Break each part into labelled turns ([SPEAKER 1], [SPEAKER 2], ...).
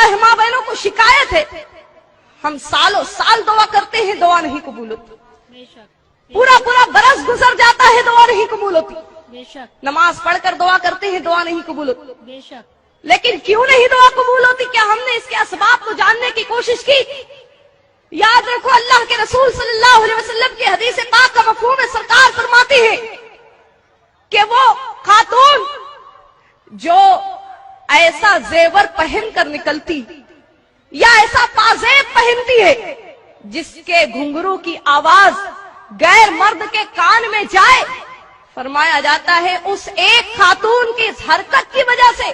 [SPEAKER 1] है, माँ बहनों को शिकायत है, हम सालों साल दुआ करते हैं, दुआ नहीं कबूल होती। पूरा पूरा बरस गुजर जाता है, दुआ नहीं कबूल होती। नमाज पढ़कर दुआ करते हैं, दुआ नहीं कबूल होती। लेकिन क्यों नहीं दुआ कबूल होती? क्या हमने इसके असबाब को जानने की कोशिश की? याद रखो, अल्लाह के रसूल सल्लल्लाहु अलैहि वसल्लम की हदीस पाक का मफहूम है, सरकार फरमाती है कि वो खातून जो ऐसा जेवर पहन कर निकलती या ऐसा पाजेब पहनती है जिसके घुंघरू की आवाज गैर मर्द के कान में जाए, फरमाया जाता है उस एक खातून की इस हरकत की वजह से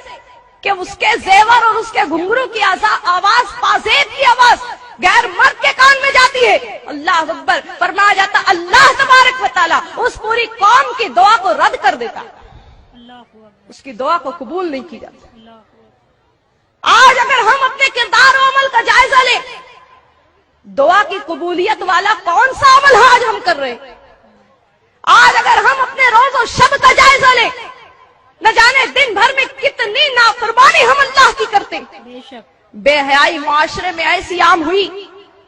[SPEAKER 1] कि उसके जेवर और उसके घुंघरू की आवाज, पाजेब की आवाज गैर मर्द के कान में जाती है, अल्लाह अकबर, फरमाया जाता अल्लाह तबारक व तआला उस पूरी कौम की दुआ को रद्द कर देता, उसकी दुआ को कबूल नहीं की जाती। आज अगर हम अपने किरदार और अमल का जायजा लें, दुआ की कबूलियत वाला कौन सा अमल आज हम कर रहे हैं? आज अगर हम अपने रोज और शब का जायजा लें, न जाने दिन भर में कितनी नाफरमानी हम अल्लाह की करते हैं। बेहयाई माशरे में ऐसी आम हुई,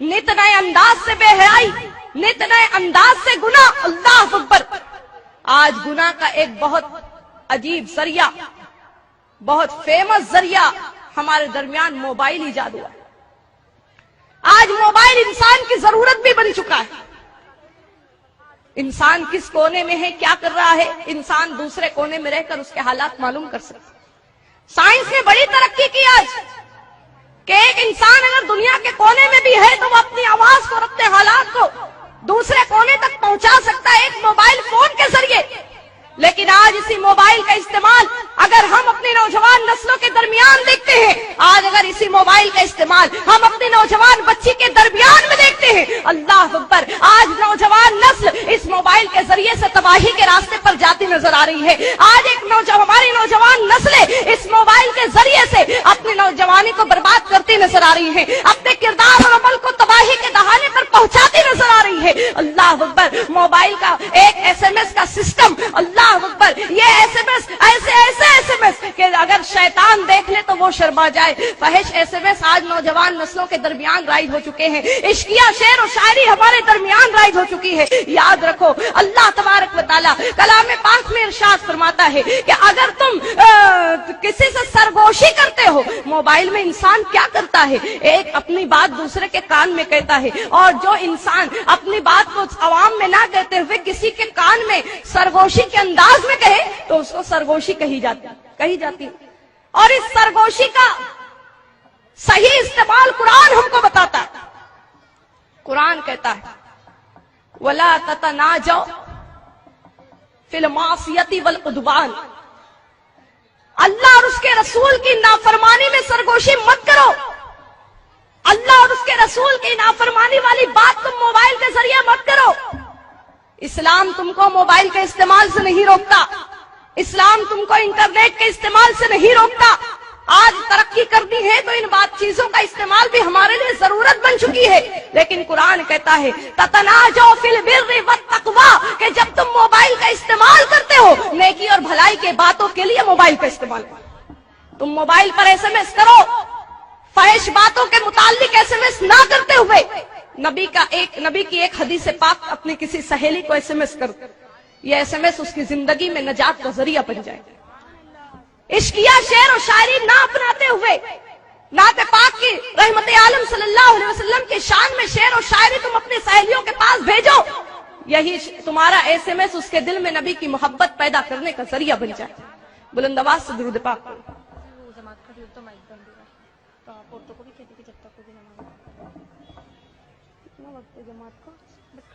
[SPEAKER 1] नित नए अंदाज से बेहयाई, नित नए अंदाज से गुनाह, अल्लाह अकबर। आज गुनाह का एक बहुत अजीब जरिया, बहुत फेमस जरिया हमारे दरमियान मोबाइल ईजाद हुआ है। आज मोबाइल इंसान की जरूरत भी बन चुका है। इंसान किस कोने में है, क्या कर रहा है, इंसान दूसरे कोने में रहकर उसके हालात मालूम कर सकता है। साइंस ने बड़ी तरक्की की आज कि एक इंसान अगर दुनिया के कोने में भी है तो वो अपनी आवाज को और अपने हालात को दूसरे कोने तक पहुंचा सकता है एक मोबाइल फोन के जरिए। लेकिन आज इसी मोबाइल का इस्तेमाल अगर हम अपनी नौजवान नस्लों के दरमियान देखते हैं, आज अगर इसी मोबाइल का इस्तेमाल हम अपनी नौजवान बच्ची के दरमियान में देखते हैं, अल्लाह अकबर, आज नौजवान नस्ल इस मोबाइल के जरिए से तबाही के रास्ते पर जाती नजर आ रही है। आज एक हमारी नौजवान नस्लें इस मोबाइल के जरिए से अपनी नौजवानी को बर्बाद करती नजर आ रही है, अपने किरदार और अमल को तबाही के दहाने पर पहुंचाती नजर आ रही है। अल्लाह अकबर, मोबाइल का एक SMS का सिस्टम, अल्लाह अकबर, ये SMS ऐसे SMS कि अगर शैतान देख ले तो वो शर्मा जाए। फहिश SMS आज नौजवान नस्लों के दरमियान राइज हो चुके हैं। इश्किया शेर और शायरी हमारे दरमियान राइज हो चुकी है। याद रखो, अल्लाह तबारक व तआला कलाम पाक में इरशाद फरमाता है कि अगर तुम किसी से सरगोशी करते हो, मोबाइल में इंसान क्या करता है, एक अपनी बात दूसरे के कान में कहता है, और जो इंसान अपनी बात को आवाम में ना कहते हुए किसी के कान में सरगोशी के अंदाज में कहे तो उसको सरगोशी कही जाती है। और इस सरगोशी का सही इस्तेमाल कुरान हमको बताता है। कुरान कहता है वला ततनाजौ फिल मासियति वल उद्वान, अल्लाह और उसके रसूल की नाफरमानी में सरगोशी मत करो। अल्लाह और उसके रसूल की नाफरमानी वाली बात तुम मोबाइल के जरिए मत करो। इस्लाम तुमको मोबाइल के इस्तेमाल से नहीं रोकता, इस्लाम तुमको इंटरनेट के इस्तेमाल से नहीं रोकता। आज तरक्की करनी है तो इन बात चीजों का इस्तेमाल भी हमारे लिए जरूरत बन चुकी है। लेकिन कुरान कहता है ततनाजौ फिल बिर्रि वत तक़वा, कि जब तुम मोबाइल का इस्तेमाल करते हो नेकी और भलाई के बातों के लिए मोबाइल का इस्तेमाल करो। तुम मोबाइल पर SMS करो, फहिश बातों के मुताल्लिक SMS ना करते हुए नबी की एक हदीस पाक अपनी किसी सहेली को SMS कर, ये SMS उसकी जिंदगी में नजात का जरिया बन जाए। इश्किया शेर और शायरी ना अपनाते हुए नाते पाक की रहमत आलम सल्लल्लाहु अलैहि वसल्लम की शान में शेर और शायरी तुम अपनी सहेलियों के पास भेजो, यही तुम्हारा SMS उसके दिल में नबी की मोहब्बत पैदा करने का जरिया बन जाए। बुलंद आवाज से दुरूद पाक पढ़ो। जमात को